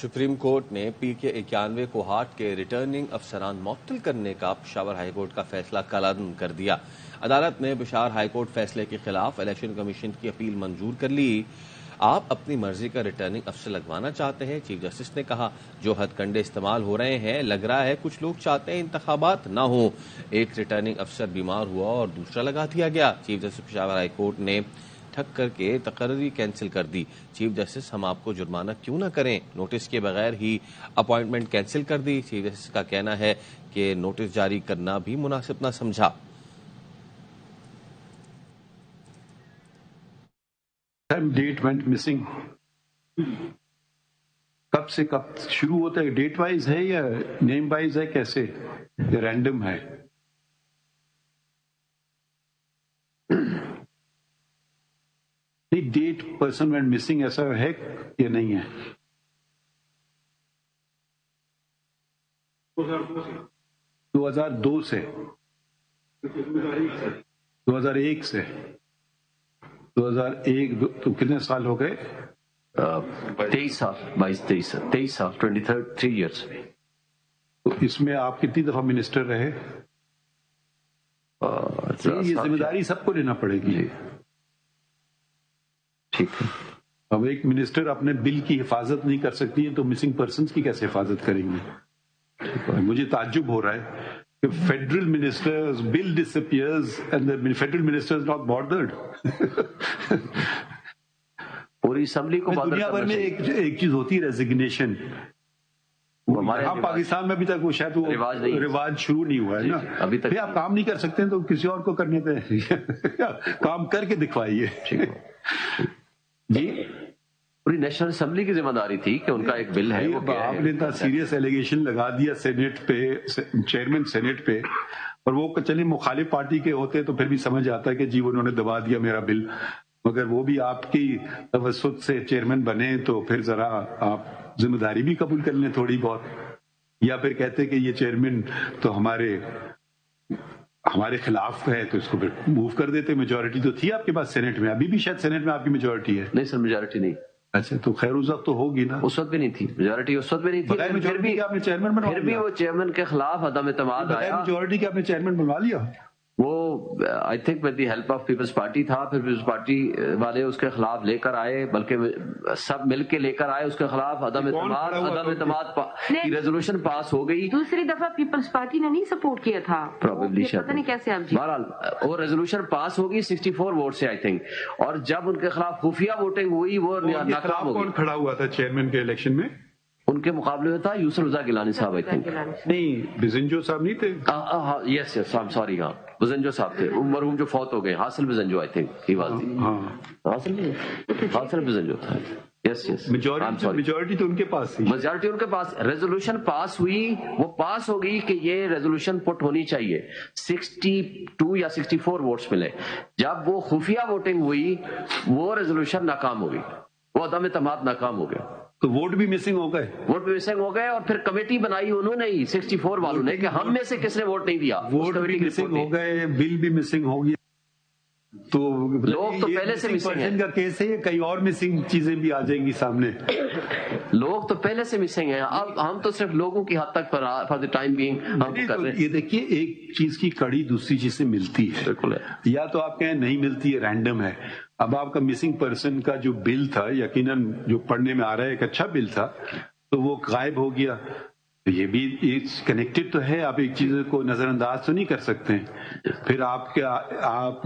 Supreme court نے پی کے 91 کو ہارٹ کے ریٹرننگ افسران معطل کرنے کا پشاور ہائی کورٹ کا فیصلہ کالعدم کر دیا۔ عدالت نے پشاور ہائی کورٹ فیصلے کے خلاف الیکشن کمیشن کی اپیل منظور کر لی۔ آپ اپنی مرضی کا ریٹرننگ افسر لگوانا چاہتے ہیں، چیف جسٹس نے کہا۔ جو ہتھ کنڈے استعمال ہو رہے ہیں، لگ رہا ہے کچھ لوگ چاہتے ہیں انتخابات نہ ہوں۔ ایک ریٹرننگ افسر بیمار ہوا اور دوسرا لگا دیا گیا۔ Chief justice Peshawar high court نے ٹھک کر کے تقرری کینسل کر دی۔ چیف جسٹس ہم آپ کو جرمانہ کیوں نہ کریں، نوٹس کے بغیر ہی اپوائنٹمنٹ کینسل کر دی۔ چیف جسٹس کا کہنا ہے کہ نوٹس جاری کرنا بھی مناسب نہ سمجھا۔ ڈیٹ وینٹ مسنگ، کب سے کب شروع ہوتا ہے؟ ڈیٹ وائز ہے یا نیم وائز ہے؟ کیسے یا رینڈم ہے؟ ڈیٹ پرسن وینٹ مسنگ ایسا ہے یا نہیں ہے؟ 2002 سے 2001 سے 2001 تو کتنے سال ہو گئے؟ 23 سال 23 سال 3 ایئرس۔ تو اس میں آپ کتنی دفعہ منسٹر رہے؟ یہ ذمہ داری سب کو لینا پڑے گی۔ ٹھیک ہے، اب ایک منسٹر اپنے بل کی حفاظت نہیں کر سکتی ہے تو مسنگ پرسنز کی کیسے حفاظت کریں گے؟ مجھے تعجب ہو رہا ہے کہ federal ministers bill disappears and the federal minister is not bothered۔ پوری اسمبلی کو دنیا بھر میں ایک چیز ہوتی ہے ریزگنیشن، ہم پاکستان میں ابھی تک وہ شاید وہ رواج شروع نہیں ہوا ہے نا۔ ابھی تک آپ کام نہیں کر سکتے تو کسی اور کو کرنے دیں، کام کر کے دکھوائیے۔ جی، پوری نیشنل اسمبلی کی ذمہ داری تھی کہ ان کا ایک بل ہے، آپ نے اتنا سیریس ایلیگیشن لگا دیا سینیٹ پہ، چیئرمین سینیٹ پہ، اور وہ چلے مخالف پارٹی کے ہوتے تو پھر بھی سمجھ آتا ہے کہ جی انہوں نے دبا دیا میرا بل، مگر وہ بھی آپ کی توسط سے چیئرمین بنے تو پھر ذرا آپ ذمہ داری بھی قبول کر لیں تھوڑی بہت، یا پھر کہتے کہ یہ چیئرمین تو ہمارے خلاف ہے تو اس کو پھر موو کر دیتے۔ میجورٹی تو تھی آپ کے پاس سینیٹ میں، ابھی بھی شاید سینیٹ میں آپ کی میجورٹی ہے؟ نہیں سر، میجورٹی نہیں۔ اچھا، تو خیر اس وقت تو ہوگی نا؟ اس وقت بھی نہیں تھی میجورٹی، اس وقت بھی نہیں تھی، پھر بھی آپ نے چیئرمین بنوا لیا؟ پھر بھی وہ چیئرمین کے خلاف عدم اعتماد آیا۔ میجورٹی کے آپ نے چیئرمین بنوا لیا؟ وہ I think with the help of Peoples Party تھا، پھر پیپلز پارٹی والے اس کے خلاف لے کر آئے، بلکہ سب مل کے لے کر آئے اس کے خلاف عدم اعتماد کی ریزولوشن پاس ہو گئی۔ دوسری دفعہ پیپلز پارٹی نے نہیں سپورٹ کیا تھا، پرابیبلی پتہ نہیں کیسے آپ جی۔ بہرحال وہ ریزولوشن پاس ہوگی 64 ووٹ سے آئی تھنک، اور جب ان کے خلاف خفیہ ووٹنگ ہوئی وہ ناکام ہو گئی۔ کون کھڑا ہوا تھا چیئرمین کے الیکشن میں؟ ان کے مقابلے میں تھا یوسف رضا گیلانی صاحب آئی تھنک۔ نہیں، بزنجو صاحب نہیں تھے؟ یس یس، آئی ایم سوری، ہاں بزنجو صاحب تھے، مرحوم جو فوت ہو گئے، حاصل Bizenjo I think he was the, حاصل بزنجو تھا۔ یس یس، میجورٹی تو ان کے پاس تھی، میجورٹی ان کے پاس۔ ریزولوشن پاس ہوئی، وہ پاس ہو گئی کہ یہ ریزولوشن پٹ ہونی چاہیے، 62 یا 64 ووٹس ملے۔ جب وہ خفیہ ووٹنگ ہوئی وہ ریزولوشن ناکام ہو گئی، وہ عدم اعتماد ناکام ہو گیا، تو ووٹ بھی مسنگ ہو گئے۔ ووٹ بھی مسنگ ہو گئے، اور پھر کمیٹی بنائی انہوں نے ہی 64 والوں نے کہ ہم میں سے کس نے ووٹ نہیں دیا، ووٹ بھی مسنگ ہو گئے، بل بھی مسنگ ہو گیا۔ تو لوگ تو پہلے سے مسنگ ہیں کا کیس ہے، کئی اور مسنگ چیزیں بھی آ جائیں گی سامنے۔ لوگ تو پہلے سے مسنگ ہیں، اب ہم تو صرف لوگوں کی حد تک فار دی ٹائم بینگ ہم کر رہے ہیں۔ یہ دیکھیے، ایک چیز کی کڑی دوسری چیز سے ملتی ہے، بالکل ہے، یا تو آپ کہیں نہیں ملتی ہے، رینڈم ہے۔ اب آپ کا مسنگ پرسن کا جو بل تھا، یقیناً جو پڑھنے میں آ رہا ہے ایک اچھا بل تھا، تو وہ غائب ہو گیا۔ یہ بھی کنیکٹڈ تو ہے، آپ ایک چیز کو نظر انداز تو نہیں کر سکتے۔ پھر آپ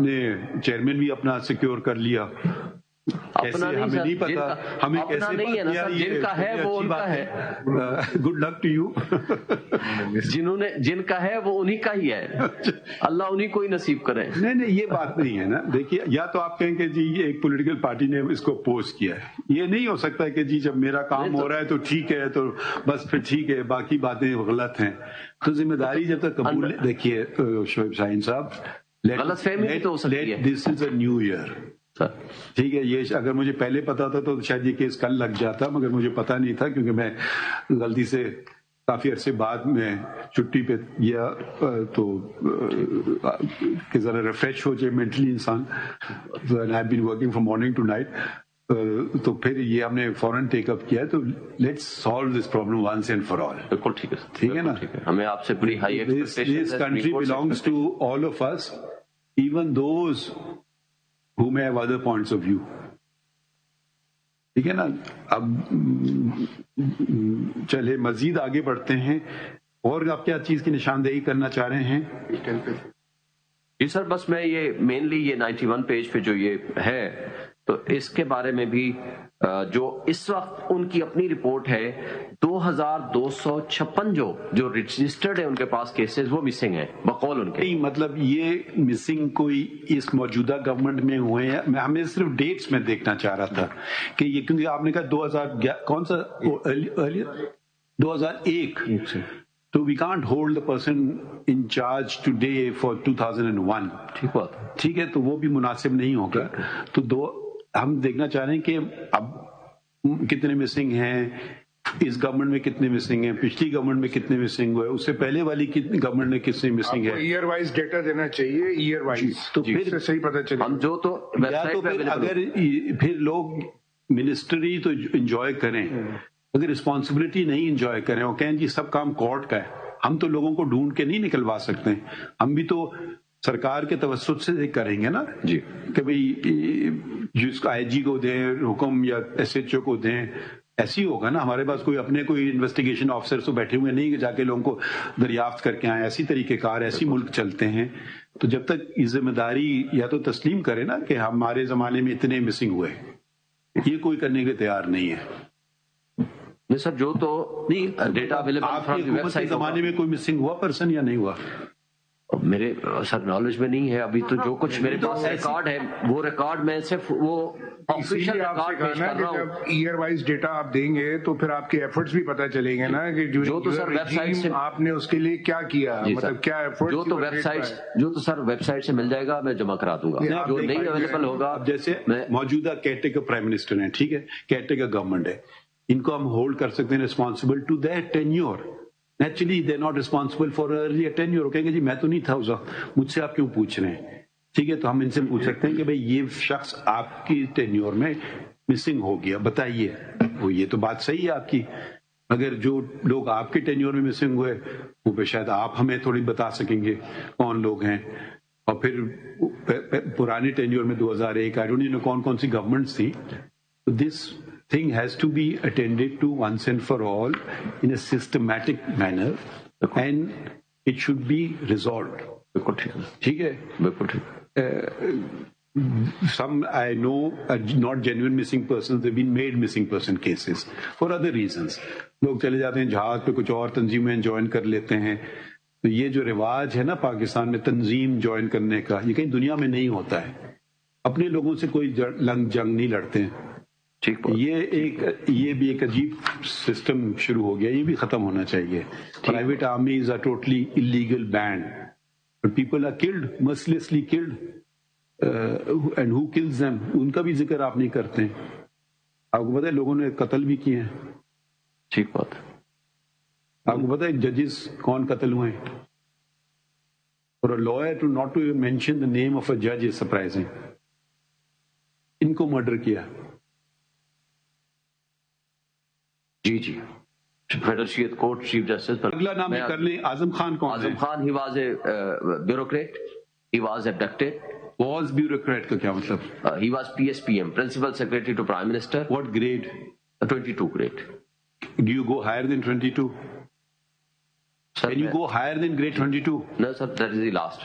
نے چیئرمین بھی اپنا سیکیور کر لیا، ہمیں نہیں پتا، ہمیں کیسے نہیں ہے نا سر، جن کا ہے وہ ان کا ہے۔ گڈ لک ٹو یو، جن کا ہے وہ انہی کا ہی ہے، اللہ انہی کو ہی نصیب کرے۔ نہیں یہ بات نہیں ہے نا۔ دیکھیے، یا تو آپ کہیں کہ جی ایک پولیٹیکل پارٹی نے اس کو اپوز کیا ہے، یہ نہیں ہو سکتا کہ جی جب میرا کام ہو رہا ہے تو ٹھیک ہے، تو بس پھر ٹھیک ہے، باقی باتیں غلط ہیں۔ تو ذمہ داری جب تک قبول، دیکھیے شعیب شاہین صاحب، غلط فہمی تو ہو سکتی ہے، دس از اے نیو ایئر، ٹھیک ہے۔ یہ اگر مجھے پہلے پتا تھا تو شاید یہ کیس کل لگ جاتا، مگر مجھے پتا نہیں تھا کیونکہ میں غلطی سے کافی عرصے بعد میں چھٹی پہ گیا تو کہ ذرا ریفریش ہو جائے مینٹلی انسان۔ I have been working from morning two night, تو پھر یہ ہم نے فوراً ٹیک اپ کیا ہے. تو let's solve this problem once and for all. بالکل ٹھیک ہے، ٹھیک ہے نا. ہمیں آپ سے بڑی high This country belongs to all of us, even those who may have other points of view. ٹھیک ہے نا. اب چلے مزید آگے بڑھتے ہیں. اور آپ کیا چیز کی نشاندہی کرنا چاہ رہے ہیں؟ جی سر، بس میں یہ مینلی یہ 91 پیج پہ جو یہ ہے تو اس کے بارے میں بھی جو اس وقت ان کی اپنی رپورٹ ہے 2256 جو رجسٹرڈ ہے ان کے پاس کیسز وہ مسنگ ہیں بقول ان کے. نہیں مطلب یہ مسنگ کوئی اس موجودہ گورنمنٹ میں ہوئے ہیں. میں ہمیں صرف ڈیٹس میں دیکھنا چاہ رہا تھا کہ یہ، کیونکہ آپ نے کہا 2000 کون سا 2001، تو we can't hold the person in charge today for 2001. ٹھیک ہے، تو وہ بھی مناسب نہیں ہوگا. تو ہم دیکھنا چاہ رہے ہیں کہ اب کتنے مسنگ ہیں، اس گورنمنٹ میں کتنے مسنگ ہیں، پچھلی گورنمنٹ میں کتنے مسنگ ہوئے، اس سے پہلے والی گورنمنٹ میں کتنے مسنگ ہے. ایئر وائز ڈیٹا دینا چاہیے، ایئر وائز، تو پھر صحیح پتہ چلے. ہم جو تو اگر پھر لوگ منسٹری تو انجوائے کریں، اگر رسپانسبلٹی نہیں انجوائے کریں اور کہیں جی سب کام کورٹ کا ہے، ہم تو لوگوں کو ڈھونڈ کے نہیں نکلوا سکتے. ہم بھی تو سرکار کے توسط سے کریں گے نا جی، کہ بھئی جس کو آئی جی کو دیں حکم یا ایس ایچ او کو دیں. ایسی ہوگا نا. ہمارے پاس کوئی انویسٹیگیشن آفیسر تو بیٹھے ہوئے نہیں کہ جا کے لوگوں کو دریافت کر کے آئیں. ایسی طریقہ کار، ایسی ملک چلتے ہیں. تو جب تک یہ ذمہ داری یا تو تسلیم کرے نا کہ ہمارے زمانے میں اتنے مسنگ ہوئے، یہ کوئی کرنے کے تیار نہیں ہے. نہیں سر، جو تو نہیں ڈیٹا اویلیبل آپ کے حکومت کے زمانے میں کوئی مسنگ ہوا پرسن یا نہیں ہوا؟ میرے سر نالج میں نہیں ہے ابھی. تو جو کچھ میرے پاس ریکارڈ ہے وہ ریکارڈ میں صرف وہ آفیشیل ریکارڈ پیش کر رہا ہوں. جب ایئر وائز ڈیٹا آپ دیں گے تو پھر آپ کے ایفرٹس بھی پتہ چلیں گے نا کہ جو تو سر ویب سائٹ سے آپ نے اس کے لیے کیا کیا، مطلب کیا ایفرٹ. جو تو ویب سائٹ سے مل جائے گا میں جمع کرا دوں گا. جو نہیں اویلیبل ہوگا، جیسے موجودہ کیئر پرائم منسٹر ہیں، ٹھیک ہے، کیئر گورنمنٹ ہے، ان کو ہم ہولڈ کر سکتے ہیں responsible to their tenure. Naturally they not responsible for earlier tenure. کہیں گے جی میں تو نہیں تھا اس وقت، مجھ سے آپ کیوں پوچھ رہے ہیں. ٹھیک ہے، تو ہم ان سے پوچھ سکتے ہیں کہ بھئی یہ شخص آپ کی ٹینیور میں مسنگ ہو گیا، بتائیے. وہ یہ تو بات صحیح ہے آپ کی. اگر جو لوگ آپ کے ٹینیور میں مسنگ ہوئے وہ پہ شاید آپ ہمیں تھوڑی بتا سکیں گے کون لوگ ہیں. اور پھر پرانے ٹینیور میں 2001 آئی ڈونٹ نو کون کون سی گورنمنٹس تھی. دس thing has to be attended to once and for all in a systematic manner and it should be resolved. ٹھیک ہے. Some I know are not genuine missing persons, they've been made missing person cases for other reasons. لوگ چلے جاتے ہیں جہاز پہ، کچھ اور تنظیمیں جوائن کر لیتے ہیں. تو یہ جو رواج ہے نا پاکستان میں تنظیم جوائن کرنے کا، یہ کہیں دنیا میں نہیں ہوتا ہے. اپنے لوگوں سے کوئی لنگ جنگ نہیں لڑتے ہیں. یہ بھی ایک عجیب سسٹم شروع ہو گیا، یہ بھی ختم ہونا چاہیے. Private armies are totally illegal banned but people are killed mercilessly killed and who kills them, ان کا بھی ذکر آپ نہیں کرتے. آپ کو پتہ ہے لوگوں نے قتل بھی کیے ہیں. ٹھیک بات. آپ کو پتہ ہے ججز کون قتل ہوئے ہیں؟ For a lawyer to not to mention the name of a جج از سرپرائزنگ. ان کو مرڈر کیا. جی فیڈرل کورٹ چیف جسٹس. اگلا نام کر لیں. اعظم خان کون ہے؟ Azam Khan he was a bureaucrat. He was abducted. Was bureaucrat کا کیا مطلب؟ He was PSPM, Principal Secretary to Prime Minister. What grade? 22 grade. Do you go higher than 22? Sir, can you go higher than grade 22? No sir, that is the last.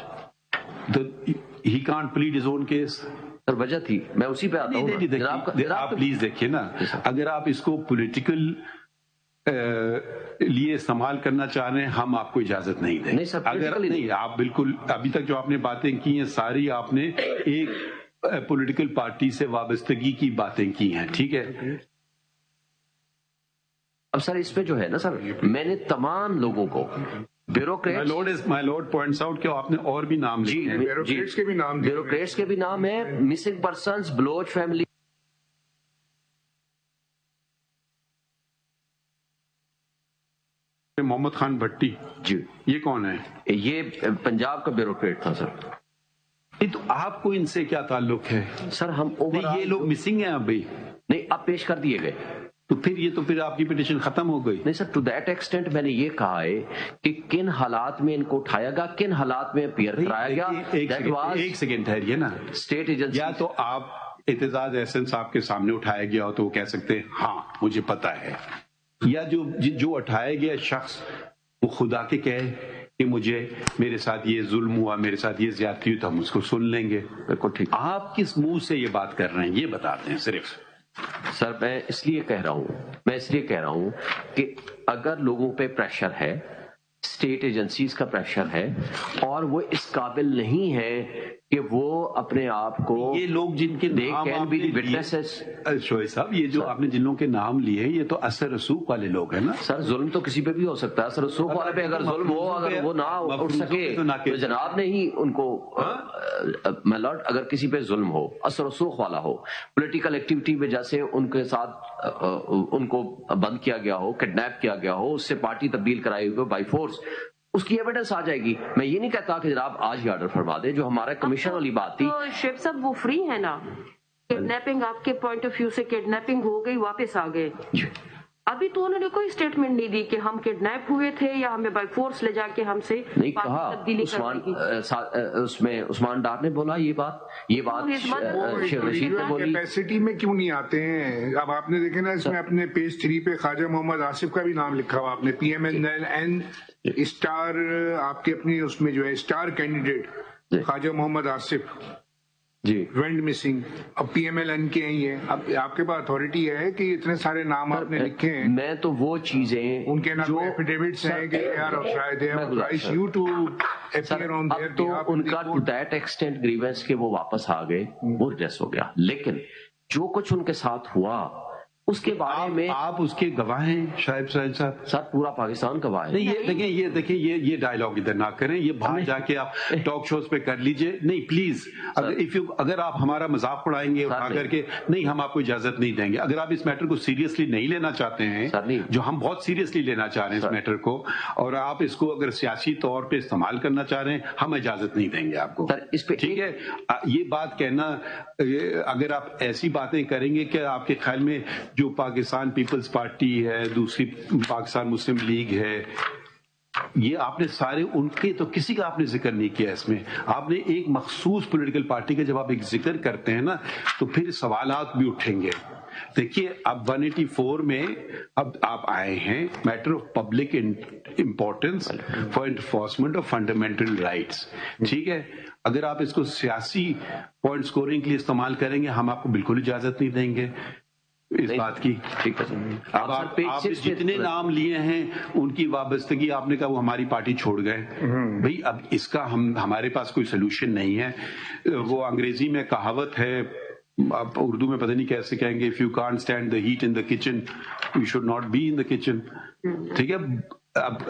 He can't plead his own case. سر وجہ تھی، میں اسی پہ آتا ہوں. آپ please دیکھیے نا، اگر آپ اس کو پولیٹیکل لیے استعمال کرنا چاہ رہے ہیں ہم آپ کو اجازت نہیں دیں. اگر نہیں، آپ بالکل ابھی تک جو آپ نے باتیں کی ہیں ساری آپ نے ایک پولیٹیکل پارٹی سے وابستگی کی باتیں کی ہیں. ٹھیک ہے. اب سر اس پہ جو ہے نا سر، میں نے تمام لوگوں کو My lord points out کہ آپ نے اور بھی نام لکھے ہیں. بیوروکریٹس کے بھی نام ہے. Missing persons Baloch family. Muhammad Khan Bhatti, جی یہ کون ہے؟ یہ پنجاب کا بیوروکریٹ تھا سر. تو آپ کو ان سے کیا تعلق ہے؟ سر ہم نہیں، یہ لوگ مسنگ ہیں ابھی نہیں، اب پیش کر دیے گئے تو پھر آپ کی پٹیشن ختم ہو گئی؟ نہیں سر، ٹو دیٹ ایکسٹینٹ میں نے یہ کہا ہے کہ کن حالات میں ان کو اٹھایا گیا، کن حالات میں اپیئر کرایا گیا. ایک سیکنڈ ٹھہریے نا. اسٹیٹ ایجنسی یا تو آپ اعتزاز احسن صاحب کے سامنے اٹھایا گیا ہو تو وہ کہہ سکتے ہیں ہاں مجھے پتا ہے، یا جو اٹھایا گیا شخص وہ خدا کے کہے کہ مجھے میرے ساتھ یہ ظلم ہوا، میرے ساتھ یہ زیادتی ہوئی، تو ہم اس کو سن لیں گے. بالکل ٹھیک. آپ کس منہ سے یہ بات کر رہے ہیں یہ بتاتے ہیں صرف. سر میں اس لیے کہہ رہا ہوں کہ اگر لوگوں پہ پریشر ہے، اسٹیٹ ایجنسیز کا پریشر ہے، اور وہ اس قابل نہیں ہے کہ وہ اپنے آپ کو، یہ لوگ جن کے نام شوہر صاحب، یہ جو آپ نے جن لوگوں کے نام لیے یہ تو اثر رسوخ والے لوگ ہیں نا. سر ظلم تو کسی پہ بھی ہو سکتا ہے. اثر رسوخ والے پہ اگر ظلم ہو، اگر وہ نہ اٹھ سکے تو جناب نے ہی ان کو، میں لارڈ، اگر کسی پہ ظلم ہو، اثر رسوخ والا ہو، پولیٹیکل ایکٹیویٹی وجہ سے ان کے ساتھ ان کو بند کیا گیا ہو، کڈنیپ کیا گیا ہو، اس سے پارٹی تبدیل کرائی ہوئی بائی فورس، اس کی ایویڈنس آ جائے گی. میں یہ نہیں کہتا کہ جناب آج ہی آرڈر فرما دے، جو ہمارا کمیشن والی بات تھی. شیخ صاحب وہ فری ہے نا، کڈنیپنگ آپ کے پوائنٹ آف ویو سے کڈنیپنگ ہو گئی، واپس آ گئے. ابھی تو انہوں نے کوئی اسٹیٹمنٹ نہیں دی کہ ہم کڈنیپ ہوئے تھے یا ہمیں بائی فورس لے جا کے ہم سے نہیں کہا. اس میں عثمان ڈار نے بولا یہ بات شیخ رشید نے بولی. کیپیسٹی میں کیوں نہیں آتے ہیں؟ اب آپ نے دیکھے نا، اس میں اپنے پیج 3 پہ خواجہ محمد آصف کا بھی نام لکھا ہوا آپ نے، پی ایم این اسٹار، آپ کے اپنی اس میں جو ہے اسٹار کینڈیڈیٹ خواجہ محمد آصف جی وینڈ مسنگ. اب پی ایم ایل این کے ہیں یہ. اب آپ کے پاس اتھارٹی ہے کہ اتنے سارے نام آپ نے لکھے ہیں؟ میں تو وہ چیزیں ان کے نام ایفیڈیوٹس ہیں کہ اب تو ان کا ٹو دیٹ ایکسٹینٹ گریونس کہ وہ واپس آ گئے، وہ ریڈریس ہو گیا. لیکن جو کچھ ان کے ساتھ ہوا اس کے بارے میں آپ اس کے گواہ ہیں شاہد صاحب. سر پورا پاکستان گواہ ہے. یہ دیکھیں یہ ڈائلاگ ادھر نہ کریں، یہ باہر جا کے آپ ٹاک شوز پہ کر لیجئے. نہیں پلیز، اگر آپ ہمارا مذاق اڑائیں گے اٹھا کر کے، نہیں ہم آپ کو اجازت نہیں دیں گے. اگر آپ اس میٹر کو سیریسلی نہیں لینا چاہتے ہیں، جو ہم بہت سیریسلی لینا چاہ رہے ہیں اس میٹر کو، اور آپ اس کو اگر سیاسی طور پہ استعمال کرنا چاہ رہے ہیں، ہم اجازت نہیں دیں گے آپ کو. ٹھیک ہے، یہ بات کہنا، اگر آپ ایسی باتیں کریں گے کہ آپ کے خیال میں جو پاکستان پیپلز پارٹی ہے، دوسری پاکستان مسلم لیگ ہے، یہ آپ نے سارے ان کے تو کسی کا آپ نے ذکر نہیں کیا اس میں. آپ نے ایک مخصوص پولیٹیکل پارٹی کا جب آپ ایک ذکر کرتے ہیں نا تو پھر سوالات بھی اٹھیں گے. دیکھیے اب 184 میں اب آپ آئے ہیں matter of public importance for enforcement of fundamental rights. ٹھیک ہے، اگر آپ اس کو سیاسی پوائنٹ سکورنگ کے لیے استعمال کریں گے، ہم آپ کو بالکل اجازت نہیں دیں گے اس بات کی. اب آپ جتنے نام لیے ہیں ان کی وابستگی آپ نے کہا وہ ہماری پارٹی چھوڑ گئے. بھئی اب اس کا ہمارے پاس کوئی سلوشن نہیں ہے. وہ انگریزی میں کہاوت ہے، آپ اردو میں پتہ نہیں کیسے کہیں گے، if you can't stand the heat in the kitchen you should not be in the kitchen. ٹھیک ہے، اب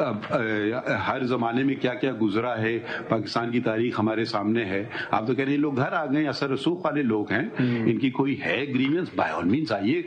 ہر زمانے میں کیا کیا گزرا ہے، پاکستان کی تاریخ ہمارے سامنے ہے. آپ تو کہہ رہے ہیں لوگ گھر آ گئے، اثر رسوخ والے لوگ ہیں، ان کی کوئی ہے گریونس، بائی آل مینس آئیے،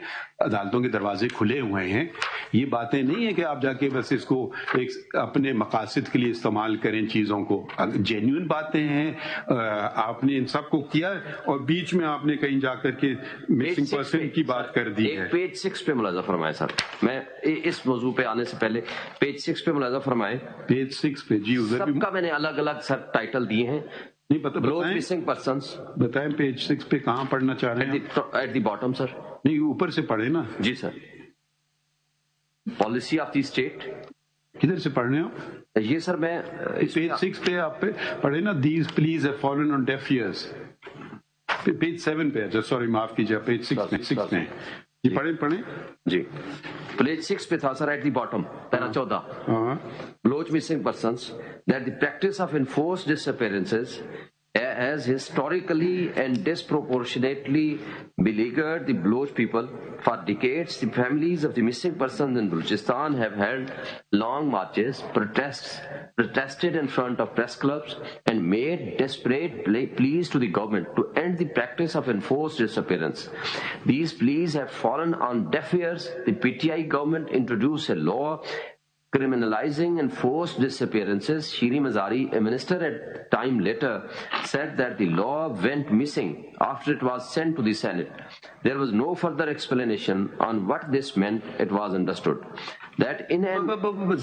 عدالتوں کے دروازے کھلے ہوئے ہیں. یہ باتیں نہیں ہے کہ آپ جا کے بس اس کو ایک اپنے مقاصد کے لیے استعمال کریں چیزوں کو. جینیون باتیں ہیں، آپ نے ان سب کو کیا اور بیچ میں آپ نے کہیں جا کر کے مسنگ پرسن کی بات کر دی ہے. پیج 6 پہ ملاحظہ فرمائے سر، میں اس موضوع پہ آنے سے پہلے پیج 6 پہ ملاحظہ فرمائے. پیج 6 پہ جی سب کا میں نے الگ الگ سر ٹائٹل دیے ہیں. نہیں پتہ، مسنگ پرسنس بتائیں پیج 6 پہ کہاں پڑھنا چاہ رہے ہیں؟ At the bottom sir. نہیں اوپر سے پڑھے نا. جی sir. Policy of the state. کدھر سے پڑھ رہے ہو؟ یہ سر میں پیج 6 پہ آپ پہ پڑھے نا، these pleas have fallen on deaf ears. Page 7 پہ، سوری معاف کیجیے، پیج 6 میں جی پڑھیں جی. پیج 6 پہ تھا sir, at the bottom para 14. Baloch missing persons that the practice of enforced disappearances has historically and disproportionately beleaguered the Baloch people. For decades, the families of the missing persons in Balochistan have held long marches, protested in front of press clubs, and made desperate pleas to the government to end the practice of enforced disappearance. These pleas have fallen on deaf ears. The PTI government introduced a law criminalizing enforced disappearances. Shiri Mazari, a minister at time later, said that the law went missing after it was sent to the Senate. There was no further explanation on what this meant. It was understood that in an...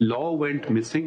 Law went missing.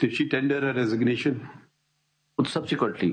Did she tender her resignation? Subsequently,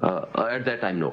At that time, no.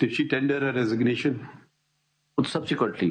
Did she tender her resignation? Subsequently,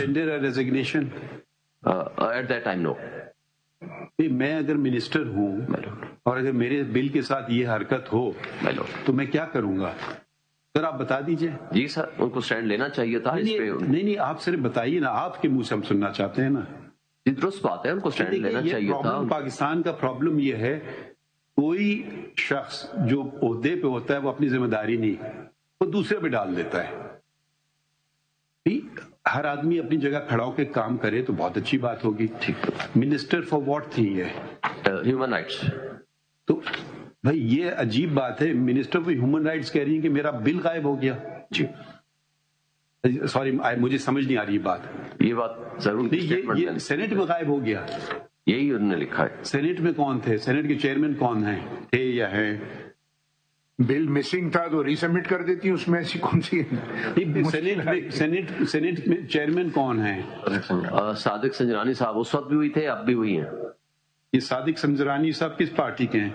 tender her resignation? At that time, no. میں اگر minister ہوں اور اگر میرے بل کے ساتھ یہ حرکت ہو تو میں کیا کروں گا؟ سر آپ بتا دیجئے. جی سر، ان کو سٹینڈ لینا چاہیے تھا اس پہ. نہیں آپ صرف بتائیے نا، آپ کے منہ سے ہم سننا چاہتے ہیں نا. درست بات ہے، ان کو سٹینڈ لینا چاہیے تھا. پاکستان کا پرابلم یہ ہے، کوئی شخص جو عہدے پہ ہوتا ہے وہ اپنی ذمہ داری نہیں، وہ دوسرے پہ ڈال دیتا ہے. ہر آدمی اپنی جگہ کھڑا ہو کے کام کرے تو بہت اچھی بات ہوگی. منسٹر فار واٹ تھی یہ؟ Human rights. تو بھائی یہ عجیب بات ہے، منسٹر فار ہیومن رائٹس کہہ رہی ہیں کہ میرا بل غائب ہو گیا. جی سوری، مجھے سمجھ نہیں آ رہی یہ بات. یہ بات ضرور یہ سینٹ میں غائب ہو گیا، یہی انہوں نے لکھا ہے. سینٹ میں کون تھے؟ سینٹ کے چیئرمین کون ہیں، تھے یا ہیں؟ بل مسنگ تھا تو ری سبمٹ کر دیتی ہیں، اس میں ایسی کون سی سینٹ میں چیئرمین کون ہیں؟ صادق سنجرانی صاحب اس وقت بھی ہوئی تھے، اب بھی ہوئی ہیں. یہ صادق سنجرانی صاحب کس پارٹی کے ہیں؟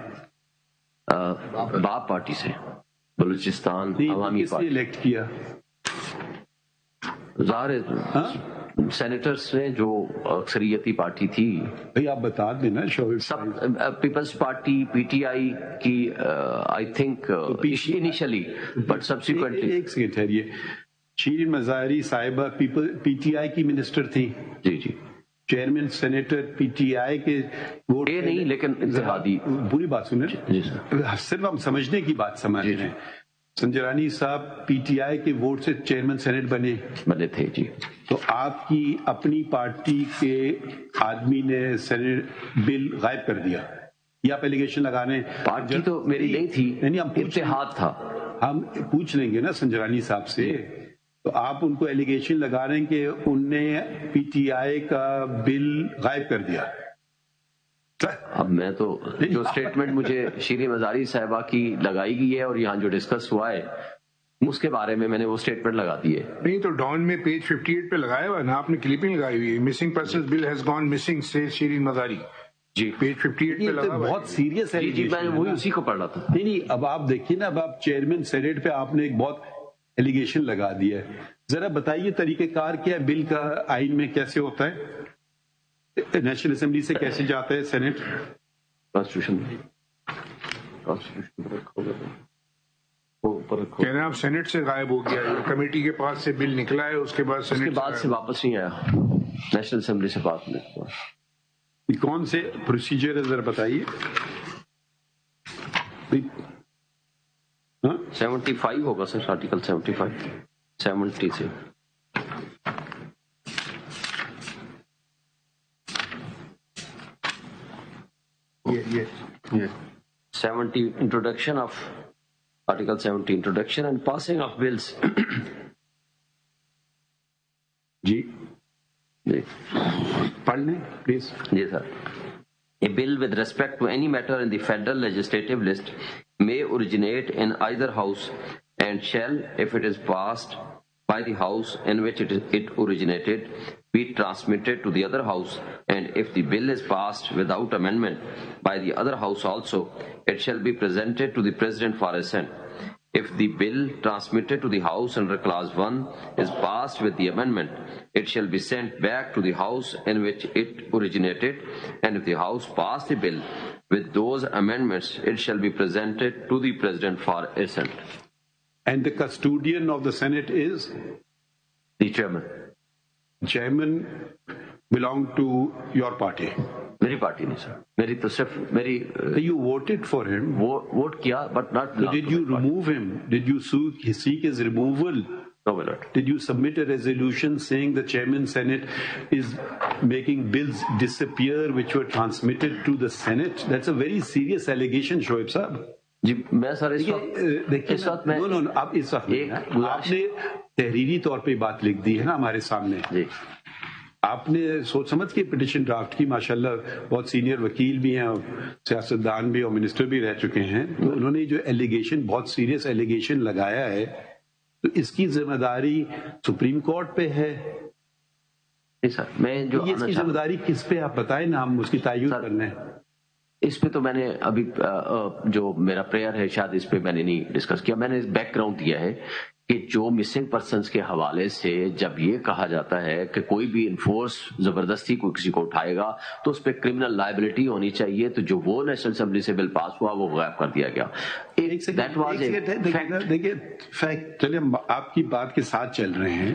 باپ پارٹی سے، بلوچستان عوامی پارٹی. الیکٹ کیا ظاہر سینیٹرز نے جو اکثریتی پارٹی تھی. بھائی آپ بتا دیں نا. سب Peoples Party P T I کی I think initially, but subsequently. ایک سیکنڈ ٹھہریے، شیرین مظاہری صاحبہ پی ٹی آئی کی منسٹر تھی. جی جی. Chairman senator P T I کے ووٹ نہیں، لیکن اتحادی. پوری بات سنیں جی سر، صرف ہم سمجھنے کی بات سمجھ رہے ہیں. سنجرانی صاحب پی ٹی آئی کے ووٹ سے چیئرمین سینٹ بنے تھے. جی. تو آپ کی اپنی پارٹی کے آدمی نے سینٹ بل غائب کر دیا، یہ آپ ایلیگیشن لگا رہے ہیں؟ پارٹی تو میری نہیں تھی، اتحاد تھا. ہم پوچھ لیں گے نا سنجرانی صاحب سے. تو آپ ان کو ایلیگیشن لگا رہے ہیں کہ ان نے پی ٹی آئی کا بل غائب کر دیا. اب میں تو جو اسٹیٹمنٹ مجھے شیرین مظاہری صاحبہ کی لگائی گئی ہے اور یہاں جو ڈسکس ہوا ہے اس کے بارے میں نے وہ اسٹیٹمنٹ لگا دی ہے. نہیں تو ڈان میں پیج 58 پہ لگایا ہوا نا آپ نے، کلپنگ لگائی ہوئی ہے، missing persons bill has gone missing سے شیرین مظاہری. جی پیج 58 پہ لگا ہوا ہے. بہت سیریس ہے. جی میں وہی اسی کو پڑھ رہا تھا. نہیں اب آپ دیکھیے نا، اب آپ چیئرمین سینیٹ پہ آپ نے ایک بہت ایلیگیشن لگا دیا ہے. ذرا بتائیے طریقہ کار کیا ہے بل کا؟ آئین میں کیسے ہوتا ہے؟ نیشنل اسمبلی سے کیسے جاتا ہے سینیٹ؟ کانسٹیٹیوشن کہنا آپ سینٹ سے غائب ہو گیا، کمیٹی کے پاس سے بل نکلا ہے، اس کے بعد سے واپس نہیں آیا، نیشنل اسمبلی سے بات نہیں. کون سے پروسیجر ہے ذرا بتائیے. 75 ہوگا سر، آرٹیکل 75 70 سے. یہ 70 introduction of Article 70 introduction and passing of bills. جی پڑھ لیں پلیز. جی sir. A bill with respect to any matter in the federal legislative list may originate in either house and shall, if it is passed by the house in which it originated, be transmitted to the other house, and if the bill is passed without amendment by the other house also, it shall be presented to the President for assent. If the bill transmitted to the House under Clause 1 is passed with the amendment, it shall be sent back to the House in which it originated, and if the House pass the bill with those amendments, it shall be presented to the President for assent. And the custodian of the Senate is? The chairman. Chairman belong to your party? میری party نہیں سر، میری تو صرف میری. You voted for him. Vote کیا but not. So did you remove him? Did you seek his removal? No, my lord. Did you submit a resolution saying the chairman Senate is making bills disappear which were transmitted to the Senate? That's a very serious allegation, Shoaib Saab. جی میں سر اس وقت میں آپ اس وقت آپ نے تحریری طور پہ بات لکھ دی ہے نا ہمارے سامنے. جی آپ نے سوچ سمجھ کے پٹیشن ڈرافٹ کی، ماشاءاللہ بہت سینئر وکیل بھی ہیں اور سیاستدان بھی اور منسٹر بھی رہ چکے ہیں. تو انہوں نے جو ایلیگیشن، بہت سیریس ایلیگیشن لگایا ہے، تو اس کی ذمہ داری سپریم کورٹ پہ ہے. سر میں جو اس کی ذمہ داری کس پہ آپ بتائیں نا، ہم اس کی تعین کرنا ہے. اس پہ تو میں نے ابھی جو میرا پریئر ہے شاید اس پہ میں نے نہیں ڈسکس کیا. میں نے بیک گراؤنڈ دیا ہے کہ جو مسنگ پرسنز کے حوالے سے جب یہ کہا جاتا ہے کہ کوئی بھی انفورس زبردستی کوئی کسی کو اٹھائے گا تو اس پہ کرمنل لائبلٹی ہونی چاہیے، تو جو وہ نیشنل اسمبلی سے بل پاس ہوا وہ غائب کر دیا گیا. دیکھیے فیکٹ، چلیے آپ کی بات کے ساتھ چل رہے ہیں.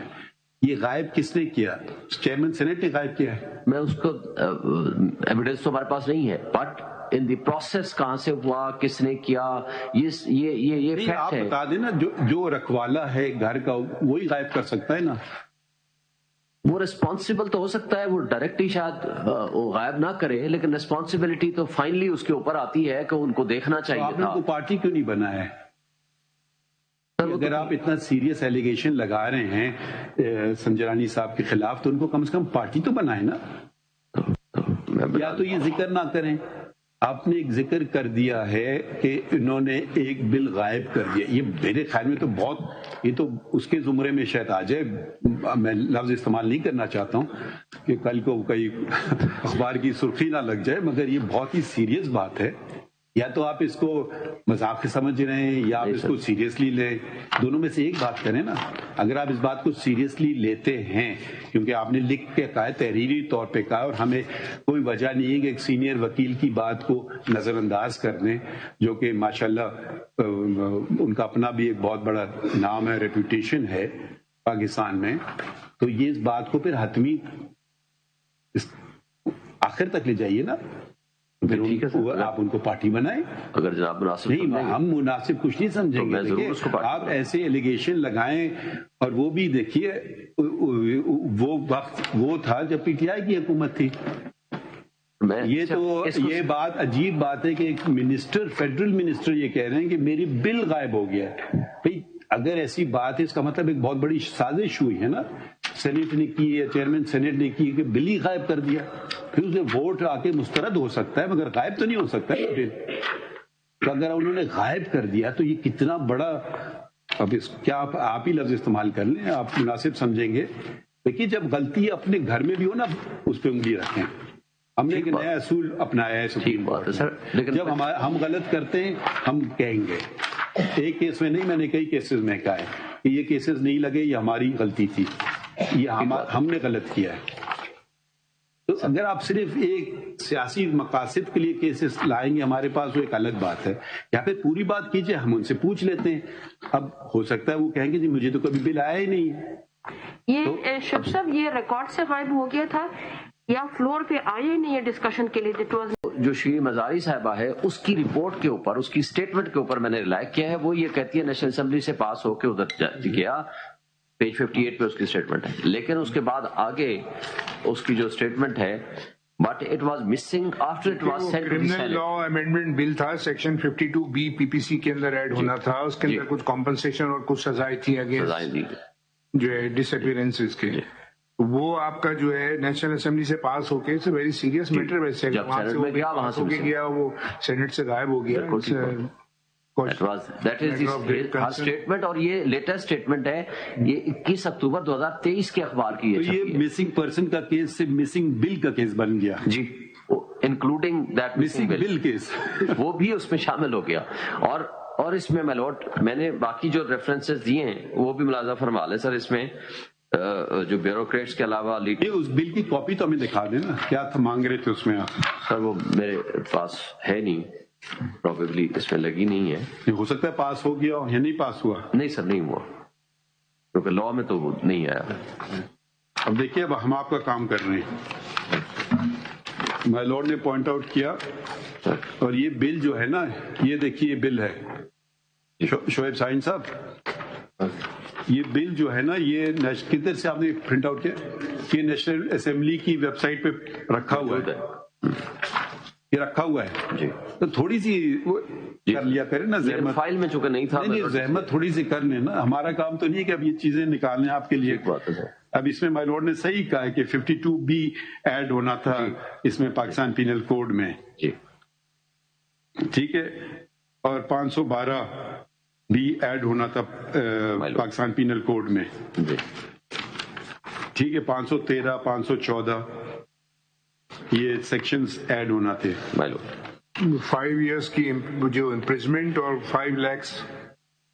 یہ غائب کس نے کیا؟ چیئرمین سینیٹ نے غائب کیا ہے. میں اس کو ایویڈنس تو ہمارے پاس نہیں ہے، بٹ ان دی پروسیس کہاں سے ہوا، کس نے کیا، یہ فیکٹ آپ ہے. بتا دیں نا، جو رکھوالا ہے گھر کا وہی غائب کر سکتا ہے نا. وہ ریسپانسبل تو ہو سکتا ہے، وہ ڈائریکٹلی شاید وہ غائب نہ کرے، لیکن ریسپانسبلٹی تو فائنلی اس کے اوپر آتی ہے کہ ان کو دیکھنا چاہیے آپ نے تھا. کو پارٹی کیوں نہیں بنا ہے؟ اگر آپ اتنا سیریس ایلیگیشن لگا رہے ہیں سنجرانی صاحب کے خلاف تو ان کو کم سے کم پارٹی تو بنائے نا. یا تو یہ ذکر نہ کریں. آپ نے ایک ذکر کر دیا ہے کہ انہوں نے ایک بل غائب کر دیا. یہ میرے خیال میں تو بہت، یہ تو اس کے زمرے میں شاید آ جائے. میں لفظ استعمال نہیں کرنا چاہتا ہوں کہ کل کو کئی اخبار کی سرخی نہ لگ جائے، مگر یہ بہت ہی سیریس بات ہے. یا تو آپ اس کو مذاق سمجھ رہے ہیں یا آپ اس کو سیریسلی لیں. دونوں میں سے ایک بات کریں نا. اگر آپ اس بات کو سیریسلی لیتے ہیں، کیونکہ آپ نے لکھ کے کہا ہے، تحریری طور پہ کہا، اور ہمیں کوئی وجہ نہیں ہے کہ ایک سینئر وکیل کی بات کو نظر انداز کر دیں، جو کہ ماشاءاللہ ان کا اپنا بھی ایک بہت بڑا نام ہے، ریپوٹیشن ہے پاکستان میں. تو یہ اس بات کو پھر حتمی آخر تک لے جائیے نا. آپ ان کو پارٹی بنائیں. اگر جناب مناسب نہیں، ہم مناسب کچھ نہیں سمجھیں گے. آپ ایسے ایلیگیشن لگائیں، اور وہ بھی دیکھیے وہ وقت وہ تھا جب پی ٹی آئی کی حکومت تھی. یہ تو یہ بات عجیب بات ہے کہ ایک منسٹر، فیڈرل منسٹر یہ کہہ رہے ہیں کہ میری بل غائب ہو گیا ہے. بھائی اگر ایسی بات ہے، اس کا مطلب ایک بہت بڑی سازش ہوئی ہے نا. سینیٹ نے کی یا چیئرمین سینیٹ نے کی کہ بل ہی غائب کر دیا. پھر اسے ووٹ آ کے مسترد ہو سکتا ہے مگر غائب تو نہیں ہو سکتا ہے. تو اگر انہوں نے غائب کر دیا تو یہ کتنا بڑا، اب کیا آپ ہی لفظ استعمال کر لیں، آپ مناسب سمجھیں گے. دیکھیے جب غلطی اپنے گھر میں بھی ہو نا، اس پہ انگلی رکھیں. ہم نے ایک نیا اصول اپنایا ہے سپریم کورٹ میں. جب ہم غلط کرتے ہیں ہم کہیں گے. ایک کیس میں نہیں، میں نے کئی کیسز میں کہا ہے کہ یہ کیسز نہیں لگے، یہ ہماری غلطی تھی، یہ ہم نے غلط کیا ہے. تو اگر آپ صرف ایک سیاسی مقاصد کے لیے کیسز لائیں گے ہمارے پاس، وہ ایک الگ بات ہے. یا پھر پوری بات کیجئے، ہم ان سے پوچھ لیتے ہیں. اب ہو سکتا ہے وہ کہیں گے جی مجھے تو کبھی بل آیا ہی نہیں ہے. یہ شب صاحب یہ ریکارڈ سے غائب ہو گیا تھا یا فلور پہ آئے نہیں ہے ڈسکشن کے لیے؟ جو شیریں مزاری صاحبہ ہے، اس کی رپورٹ کے اوپر، اس کی سٹیٹمنٹ کے اوپر میں نے ریلائی کیا ہے. وہ یہ کہتی ہے نیشنل اسمبلی سے پاس ہو کے ادھر گیا، پیج 58 پہ اس کی سٹیٹمنٹ ہے. لیکن اس کے بعد آگے اس کی جو سٹیٹمنٹ ہے، but it was missing after it was sent to the Senate. Criminal law amendment bill تھا، سیکشن 52B پی پی سی کے اندر ایڈ ہونا تھا. اس کے اندر کچھ کمپنسیشن اور کچھ سزائیں تھیں اگینسٹ جو ہے ڈس اپیئرنسز کے. وہ آپ کا جو ہے نیشنل اسمبلی سے پاس ہو کے، it's a very serious matter. ویسے وہاں سے گیا، وہ سینٹ سے غائب ہو گیا. اسٹیٹمنٹ، اور یہ لیٹسٹ اسٹیٹمنٹ ہے، یہ 21 اکتوبر 2023 کے اخبار کی ہے. یہ مسنگ پرسن کا کیس سے مسنگ بل کا کیس بن گیا جی، including that missing bill case, وہ بھی اس میں شامل ہو گیا. اور اس میں میں نے باقی جو ریفرنسز دیے ہیں وہ بھی ملاحظہ فرما لیں سر. اس میں جو بیوروکریٹس کے علاوہ اس بل کی کاپی تو ہمیں دکھا دیں نا، کیا مانگ رہے تھے اس میں آپ؟ سر وہ میرے پاس ہے نہیں، پروبیبلی اس میں لگی نہیں ہے. ہو سکتا ہے پاس ہو گیا یا نہیں پاس ہوا. نہیں سر، نہیں ہوا، کیونکہ لا میں تو وہ نہیں آیا. اب دیکھیے، اب ہم آپ کا کام کر رہے ہیں. مائی لارڈ نے پوائنٹ آؤٹ کیا، اور یہ بل جو ہے نا، یہ دیکھیے یہ بل ہے شعیب سائن صاحب. یہ بل جو ہے نا، یہ کدھر سے آپ نے پرنٹ آؤٹ کیا؟ یہ نیشنل اسمبلی کی ویب سائٹ پہ رکھا ہوا ہے. یہ رکھا ہوا ہے جی. تو تھوڑی سی کر لیا کریں نا، زحمت فائل میں چونکہ نہیں تھا، زحمت تھوڑی سی کر لیں نا. ہمارا کام تو نہیں ہے کہ اب یہ چیزیں نکالنے آپ کے لیے. اب اس میں مائی لارڈ نے صحیح کہا ہے کہ 52B ایڈ ہونا تھا اس میں پاکستان پینل کوڈ میں. ٹھیک ہے، اور 512 بھی ایڈ ہونا تھا پاکستان پینل کوڈ میں. ٹھیک ہے، 513 514 یہ سیکشنز ایڈ ہونا تھے. 5 years کی جو امپریزمنٹ اور 5 lakhs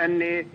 NA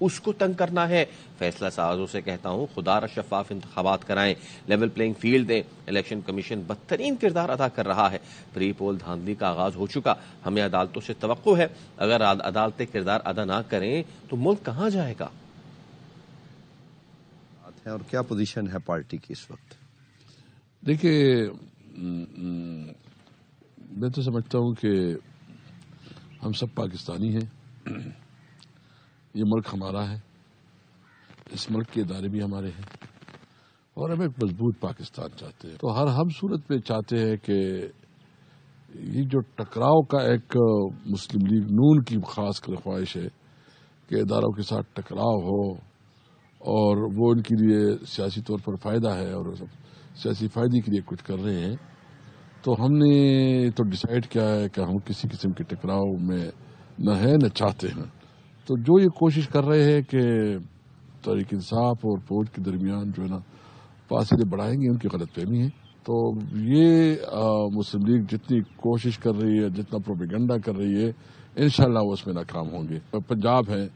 اس کو تنگ کرنا ہے؟ فیصلہ سازوں سے کہتا ہوں خدا را شفاف انتخابات کرائیں، لیول پلینگ فیلڈ دیں۔ الیکشن کمیشن بدترین کردار ادا کر رہا ہے، پری پول دھاندلی کا آغاز ہو چکا، ہمیں عدالتوں سے توقع ہے اگر عدالتیں کردار ادا نہ کریں تو ملک کہاں جائے گا؟ اور کیا پوزیشن ہے پارٹی کی اس وقت؟ دیکھیے، میں تو سمجھتا ہوں کہ ہم سب پاکستانی ہیں، یہ ملک ہمارا ہے، اس ملک کے ادارے بھی ہمارے ہیں، اور ہم ایک مضبوط پاکستان چاہتے ہیں۔ تو ہم صورت میں چاہتے ہیں کہ یہ جو ٹکراؤ کا ایک مسلم لیگ نون کی خاص کر خواہش ہے کہ اداروں کے ساتھ ٹکراؤ ہو اور وہ ان کے لیے سیاسی طور پر فائدہ ہے اور سیاسی فائدے کے لیے کچھ کر رہے ہیں، تو ہم نے تو ڈیسائیڈ کیا ہے کہ ہم کسی قسم کے ٹکراؤ میں نہ ہے نہ چاہتے ہیں۔ تو جو یہ کوشش کر رہے ہیں کہ تحریک انصاف اور فوج کے درمیان جو ہے نا فاصلے بڑھائیں گے، ان کی غلط فہمی ہے۔ تو یہ مسلم لیگ جتنی کوشش کر رہی ہے، جتنا پروپیگنڈا کر رہی ہے، انشاءاللہ وہ اس میں ناکام ہوں گے۔ پنجاب ہے،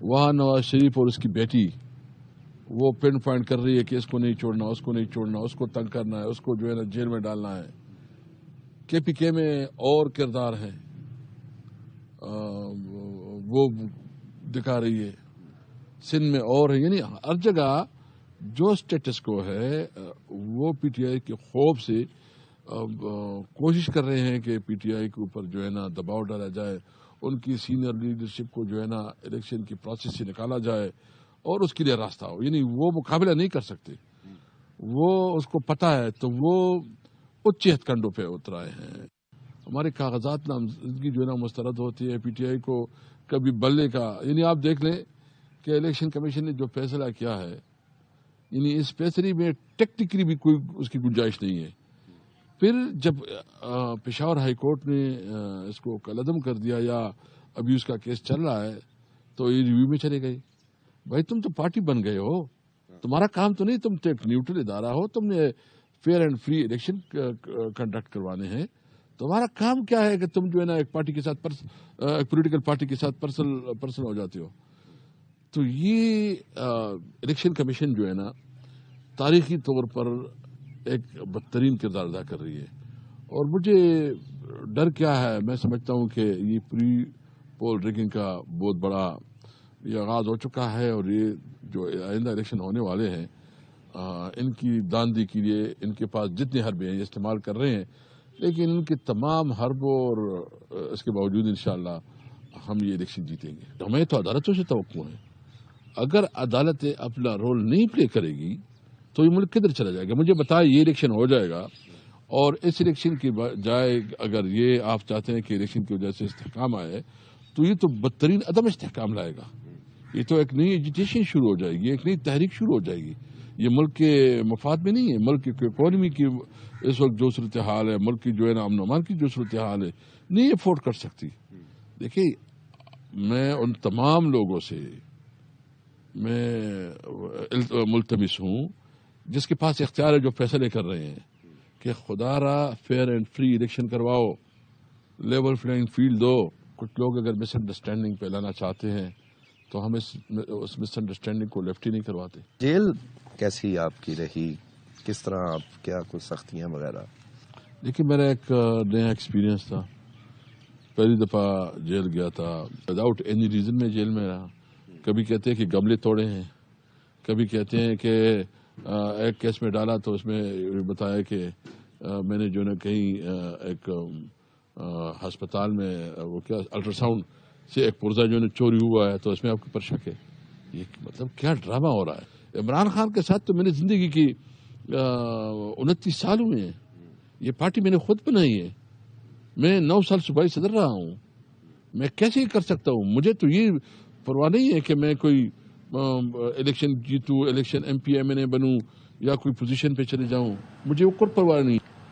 وہاں نواز شریف اور اس کی بیٹی وہ پن پوائنٹ کر رہی ہے کہ اس کو نہیں چھوڑنا، اس کو نہیں چھوڑنا، اس کو تنگ کرنا ہے، اس کو جو ہے نا جیل میں ڈالنا ہے۔ کے پی کے میں اور کردار ہے، وہ دکھا رہی ہے، سندھ میں اور ہے، یعنی ہر جگہ جو اسٹیٹس کو ہے وہ پی ٹی آئی کے خوف سے کوشش کر رہے ہیں کہ پی ٹی آئی کے اوپر جو ہے نا دباؤ ڈالا جائے، ان کی سینئر لیڈرشپ کو جو ہے نا الیکشن کی پروسیس سے نکالا جائے اور اس کے لیے راستہ ہو۔ یعنی وہ مقابلہ نہیں کر سکتے، وہ اس کو پتہ ہے، تو وہ اچ ہتھ کنڈوں پہ اترائے ہیں۔ ہمارے کاغذات نامزدگی جو ہے نا مسترد ہوتی ہے، پی ٹی آئی کو کبھی بلے کا، یعنی آپ دیکھ لیں کہ الیکشن کمیشن نے جو فیصلہ کیا ہے، یعنی اس فیصلے میں ٹیکنیکلی بھی کوئی اس کی گنجائش نہیں ہے۔ پھر جب پشاور ہائی کورٹ نے اس کو کالعدم کر دیا یا ابھی اس کا کیس چل رہا ہے، تو یہ ریویو میں چلے گئے۔ بھائی تم تو پارٹی بن گئے ہو، تمہارا کام تو نہیں، تم تو ایک نیوٹرل ادارہ ہو، تم نے fair and free election conduct کروانے ہیں، تمہارا کام کیا ہے کہ تم جو ہے نا ایک پارٹی کے ساتھ ایک پولیٹیکل پارٹی کے ساتھ پرسن ہو جاتے ہو۔ تو یہ الیکشن کمیشن جو ہے نا تاریخی طور پر ایک بدترین کردار ادا کر رہی ہے، اور مجھے ڈر کیا ہے، میں سمجھتا ہوں کہ یہ پری پول ریگنگ کا بہت بڑا یہ آغاز ہو چکا ہے، اور یہ جو آئندہ الیکشن ہونے والے ہیں ان کی داندھی کے لیے ان کے پاس جتنے حربے ہیں یہ استعمال کر رہے ہیں، لیکن ان کے تمام حربوں اور اس کے باوجود انشاءاللہ ہم یہ الیکشن جیتیں گے۔ ہمیں تو عدالتوں سے توقع ہے، اگر عدالتیں اپنا رول نہیں پلے کرے گی تو یہ ملک کدھر چلا جائے گا؟ مجھے بتائیں، یہ الیکشن ہو جائے گا اور اس الیکشن کی بجائے اگر یہ آپ چاہتے ہیں کہ الیکشن کی وجہ سے استحکام آئے تو یہ تو بدترین عدم استحکام لائے گا۔ یہ تو ایک نئی ایجیٹیشن شروع ہو جائے گی، ایک نئی تحریک شروع ہو جائے گی۔ یہ ملک کے مفاد میں نہیں ہے، ملک کی اکانومی کی اس وقت جو صورتحال ہے، ملک کی جو ہے نا امن و امان کی جو صورتحال ہے، نہیں افورڈ کر سکتی۔ دیکھیے، میں ان تمام لوگوں سے میں ملتمس ہوں جس کے پاس اختیار ہے، جو فیصلے کر رہے ہیں، کہ خدا را فیئر اینڈ فری الیکشن کرواؤ، لیول پلینگ فیلڈ دو۔ کچھ لوگ اگر مس انڈرسٹینڈنگ پھیلانا چاہتے ہیں تو ہم اس مس انڈرسٹینڈنگ کو لیفٹ ہی نہیں کرواتے۔ جیل کیسی آپ کی رہی؟ کس طرح آپ کیا کچھ سختیاں وغیرہ؟ دیکھیے، میرا ایک نیا ایکسپیرینس تھا، پہلی دفعہ جیل گیا تھا، وداؤٹ اینی ریزن میں جیل میں رہا۔ کبھی کہتے ہیں کہ گملے توڑے ہیں، کبھی کہتے ہیں کہ ایک کیس میں ڈالا تو اس میں بتایا کہ میں نے جو ہے کہیں ایک ہسپتال میں وہ کیا الٹرا ساؤنڈ سے ایک پرزہ جو ہے چوری ہوا ہے، تو اس میں آپ کو پر شک ہے۔ یہ مطلب کیا ڈرامہ ہو رہا ہے؟ عمران خان کے ساتھ تو میں نے زندگی کی 29 سال ہوئے ہیں، یہ پارٹی میں نے خود بنائی ہے، میں 9 سال صوبائی صدر رہا ہوں، میں کیسے کر سکتا ہوں؟ مجھے تو یہ پرواہ نہیں ہے کہ میں کوئی الیکشن جیتوں، election M P M N A بنوں یا کوئی پوزیشن پہ چلے جاؤں، مجھے وہ کوئی پرواہ نہیں۔